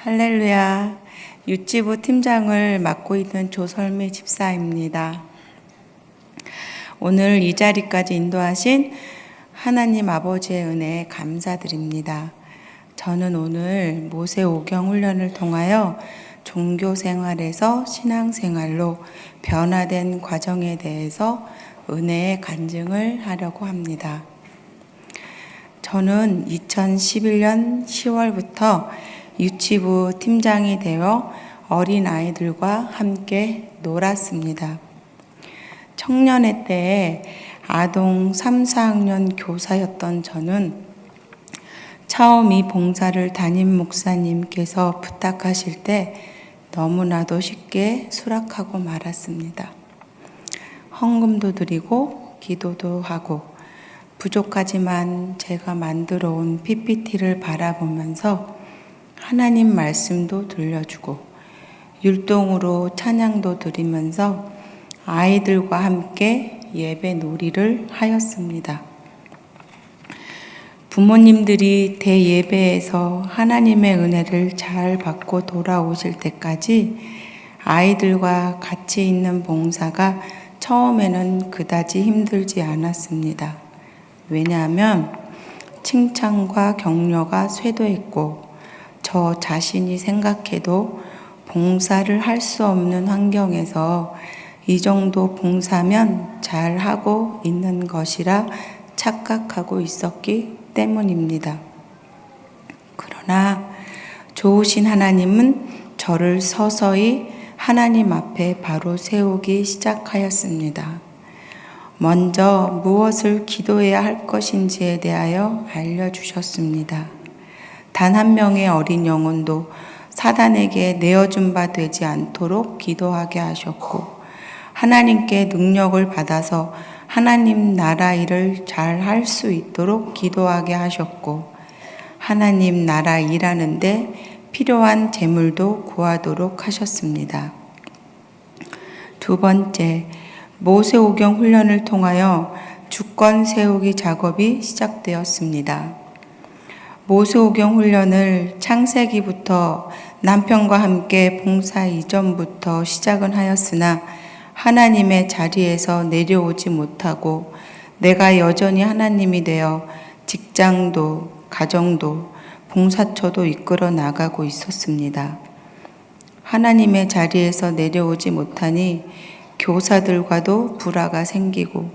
할렐루야. 유치부 팀장을 맡고 있는 조설미 집사입니다. 오늘 이 자리까지 인도하신 하나님 아버지의 은혜에 감사드립니다. 저는 오늘 모세오경 훈련을 통하여 종교 생활에서 신앙생활로 변화된 과정에 대해서 은혜의 간증을 하려고 합니다. 저는 2011년 10월부터 유치부 팀장이 되어 어린아이들과 함께 놀았습니다. 청년회 때에 아동 3, 4학년 교사였던 저는 처음 이 봉사를 담임 목사님께서 부탁하실 때 너무나도 쉽게 수락하고 말았습니다. 헌금도 드리고 기도도 하고 부족하지만 제가 만들어 온 PPT를 바라보면서 하나님 말씀도 들려주고 율동으로 찬양도 드리면서 아이들과 함께 예배 놀이를 하였습니다. 부모님들이 대예배에서 하나님의 은혜를 잘 받고 돌아오실 때까지 아이들과 같이 있는 봉사가 처음에는 그다지 힘들지 않았습니다. 왜냐하면 칭찬과 격려가 쇄도했고 저 자신이 생각해도 봉사를 할 수 없는 환경에서 이 정도 봉사면 잘하고 있는 것이라 착각하고 있었기 때문입니다. 그러나 좋으신 하나님은 저를 서서히 하나님 앞에 바로 세우기 시작하였습니다. 먼저 무엇을 기도해야 할 것인지에 대하여 알려주셨습니다. 단 한 명의 어린 영혼도 사단에게 내어준 바 되지 않도록 기도하게 하셨고 하나님께 능력을 받아서 하나님 나라 일을 잘 할 수 있도록 기도하게 하셨고 하나님 나라 일하는데 필요한 재물도 구하도록 하셨습니다. 두 번째, 모세오경 훈련을 통하여 주권 세우기 작업이 시작되었습니다. 모세오경 훈련을 창세기부터 남편과 함께 봉사 이전부터 시작은 하였으나 하나님의 자리에서 내려오지 못하고 내가 여전히 하나님이 되어 직장도 가정도 봉사처도 이끌어 나가고 있었습니다. 하나님의 자리에서 내려오지 못하니 교사들과도 불화가 생기고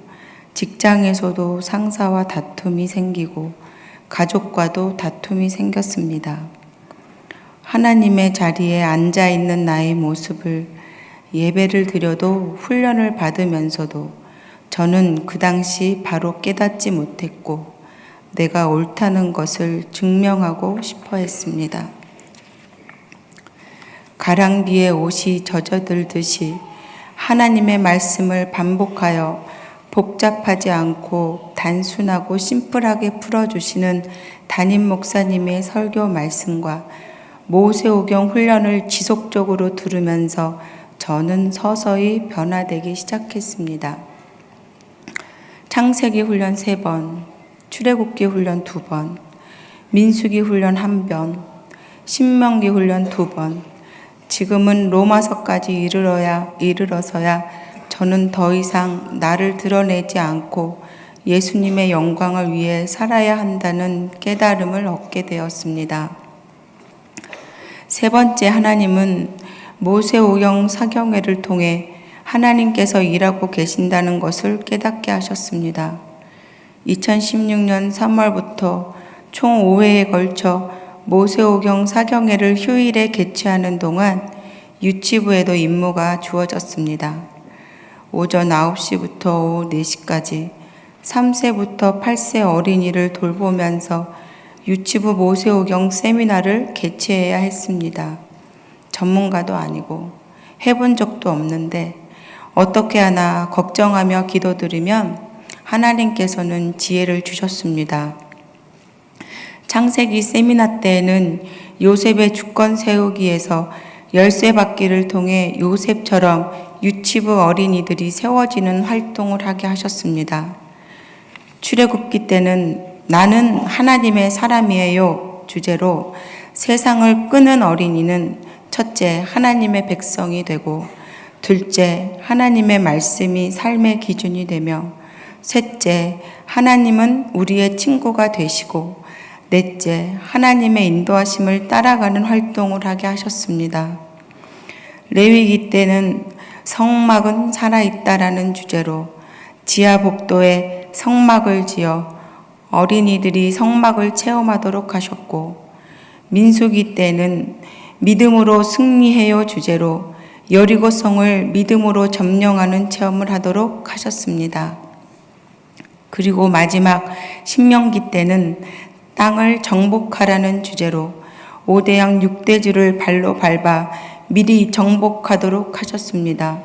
직장에서도 상사와 다툼이 생기고 가족과도 다툼이 생겼습니다. 하나님의 자리에 앉아 있는 나의 모습을 예배를 드려도 훈련을 받으면서도 저는 그 당시 바로 깨닫지 못했고 내가 옳다는 것을 증명하고 싶어 했습니다. 가랑비에 옷이 젖어들듯이 하나님의 말씀을 반복하여 복잡하지 않고 단순하고 심플하게 풀어주시는 담임 목사님의 설교 말씀과 모세오경 훈련을 지속적으로 들으면서 저는 서서히 변화되기 시작했습니다. 창세기 훈련 3번, 출애굽기 훈련 2번, 민수기 훈련 1번, 신명기 훈련 2번, 지금은 로마서까지 이르러서야 저는 더 이상 나를 드러내지 않고 예수님의 영광을 위해 살아야 한다는 깨달음을 얻게 되었습니다. 세 번째, 하나님은 모세오경 사경회를 통해 하나님께서 일하고 계신다는 것을 깨닫게 하셨습니다. 2016년 3월부터 총 5회에 걸쳐 모세오경 사경회를 휴일에 개최하는 동안 유치부에도 임무가 주어졌습니다. 오전 9시부터 오후 4시까지 3세부터 8세 어린이를 돌보면서 유치부 모세오경 세미나를 개최해야 했습니다. 전문가도 아니고 해본 적도 없는데 어떻게 하나 걱정하며 기도드리면 하나님께서는 지혜를 주셨습니다. 창세기 세미나 때에는 요셉의 주권 세우기에서 열쇠 받기를 통해 요셉처럼 유치부 어린이들이 세워지는 활동을 하게 하셨습니다. 출애굽기 때는 나는 하나님의 사람이에요 주제로 세상을 끄는 어린이는 첫째, 하나님의 백성이 되고, 둘째, 하나님의 말씀이 삶의 기준이 되며, 셋째, 하나님은 우리의 친구가 되시고, 넷째, 하나님의 인도하심을 따라가는 활동을 하게 하셨습니다. 레위기 때는 성막은 살아있다라는 주제로 지하 복도에 성막을 지어 어린이들이 성막을 체험하도록 하셨고, 민수기 때는 믿음으로 승리해요 주제로 여리고성을 믿음으로 점령하는 체험을 하도록 하셨습니다. 그리고 마지막 신명기 때는 땅을 정복하라는 주제로 5대양 6대주를 발로 밟아 미리 정복하도록 하셨습니다.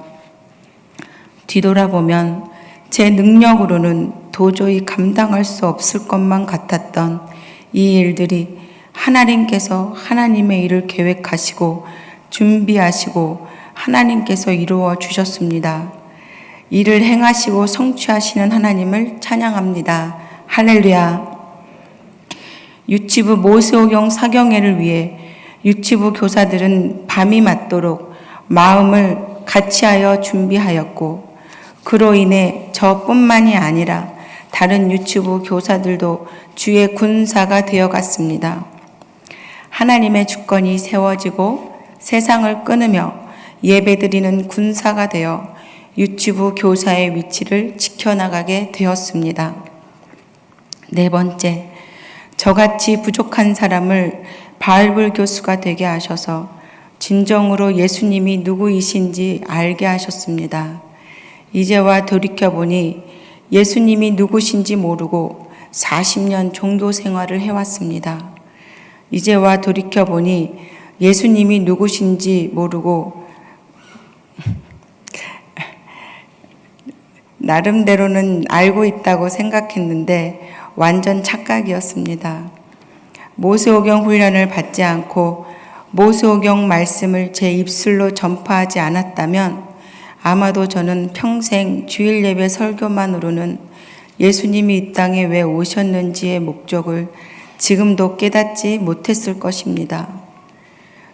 뒤돌아보면 제 능력으로는 도저히 감당할 수 없을 것만 같았던 이 일들이 하나님께서 하나님의 일을 계획하시고 준비하시고 하나님께서 이루어 주셨습니다. 이를 행하시고 성취하시는 하나님을 찬양합니다. 할렐루야. 유치부 모세오경 사경회를 위해 유치부 교사들은 밤이 맞도록 마음을 같이하여 준비하였고, 그로 인해 저뿐만이 아니라 다른 유치부 교사들도 주의 군사가 되어갔습니다. 하나님의 주권이 세워지고 세상을 끊으며 예배드리는 군사가 되어 유치부 교사의 위치를 지켜나가게 되었습니다. 네 번째, 저같이 부족한 사람을 바이블 교수가 되게 하셔서 진정으로 예수님이 누구이신지 알게 하셨습니다. 이제와 돌이켜보니 예수님이 누구신지 모르고 40년 종교 생활을 해왔습니다. 이제와 돌이켜보니 예수님이 누구신지 모르고 나름대로는 알고 있다고 생각했는데 완전 착각이었습니다. 모세오경 훈련을 받지 않고 모세오경 말씀을 제 입술로 전파하지 않았다면 아마도 저는 평생 주일 예배 설교만으로는 예수님이 이 땅에 왜 오셨는지의 목적을 지금도 깨닫지 못했을 것입니다.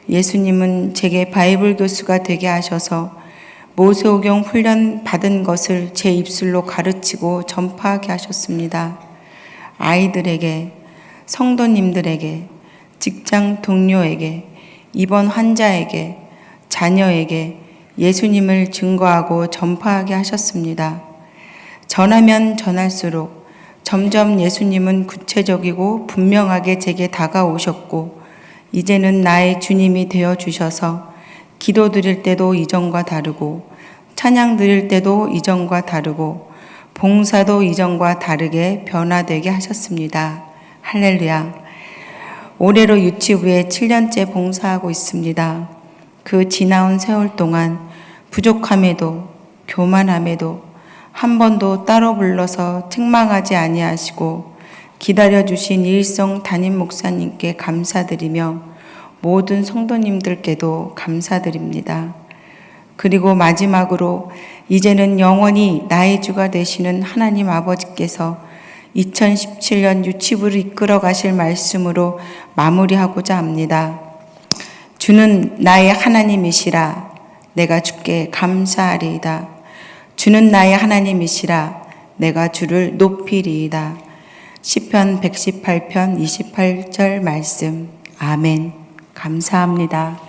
예수님은 제게 바이블 교수가 되게 하셔서 모세오경 훈련 받은 것을 제 입술로 가르치고 전파하게 하셨습니다. 아이들에게, 성도님들에게, 직장 동료에게, 입원 환자에게, 자녀에게 예수님을 증거하고 전파하게 하셨습니다. 전하면 전할수록 점점 예수님은 구체적이고 분명하게 제게 다가오셨고, 이제는 나의 주님이 되어주셔서 기도 드릴 때도 이전과 다르고, 찬양 드릴 때도 이전과 다르고, 봉사도 이전과 다르게 변화되게 하셨습니다. 할렐루야. 올해로 유치부에 7년째 봉사하고 있습니다. 그 지나온 세월 동안 부족함에도 교만함에도 한 번도 따로 불러서 책망하지 아니하시고 기다려주신 일성 담임 목사님께 감사드리며 모든 성도님들께도 감사드립니다. 그리고 마지막으로 이제는 영원히 나의 주가 되시는 하나님 아버지께서 2017년 유치부를 이끌어 가실 말씀으로 마무리하고자 합니다. 주는 나의 하나님이시라. 내가 주께 감사하리이다. 주는 나의 하나님이시라. 내가 주를 높이리이다. 시편 118편 28절 말씀. 아멘. 감사합니다.